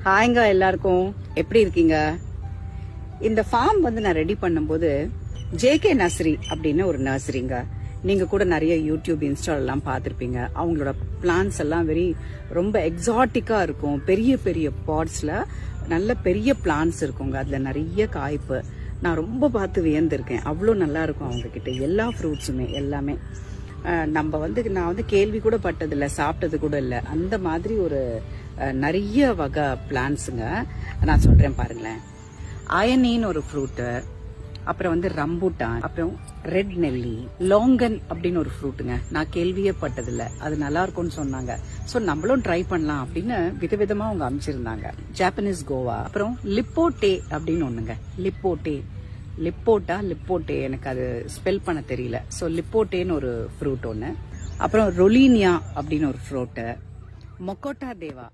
ஹாய்ங்க எல்லாருக்கும், எப்படி இருக்கீங்க? இந்த ஃபார்ம் நான் ரெடி பண்ணும்போது ஜேகே நர்சரி அப்படின்னு ஒரு நர்சரிங்க. நீங்க கூட நிறைய யூடியூப் இன்ஸ்டால் எல்லாம் பார்த்திருப்பீங்க. அவங்களோட பிளான்ஸ் எல்லாம் ரொம்ப எக்ஸாட்டிக்கா இருக்கும். பெரிய பெரிய பாட்ஸ்ல நல்ல பெரிய பிளான்ஸ் இருக்குங்க. அதுல நிறைய காய்ப்பு. நான் ரொம்ப பார்த்து வியந்திருக்கேன். அவ்வளோ நல்லா இருக்கும் அவங்க கிட்ட எல்லா ஃப்ரூட்ஸுமே. எல்லாமே நம்ம நான் கேள்வி கூட பட்டதில்லை, சாப்பிட்டது கூட இல்லை. அந்த மாதிரி ஒரு நிறைய வகை பிளான்ஸுங்க. நான் சொல்றேன் பாருங்களேன். அயனின்னு ஒரு ஃப்ரூட்டு, அப்புறம் ரம்பூட்டான், அப்புறம் ரெட் நெல்லி, லாங்கன் அப்படின்னு ஒரு ஃப்ரூட்டுங்க. நான் கேள்வியே பட்டதில்லை. அது நல்லா இருக்கும்னு சொன்னாங்க. ஸோ நம்மளும் ட்ரை பண்ணலாம் அப்படின்னு விதவிதமா அவங்க அமைச்சிருந்தாங்க. ஜாப்பனீஸ் கோவா, அப்புறம் லிப்போட்டே அப்படின்னு ஒண்ணுங்க. லிப்போட்டே எனக்கு அது ஸ்பெல் பண்ண தெரியல. ஸோ லிப்போட்டேன்னு ஒரு ஃப்ரூட் ஒன்று, அப்புறம் ரொலீனியா அப்படின்னு ஒரு ஃப்ரூட்டு, மொக்கோட்டா தேவா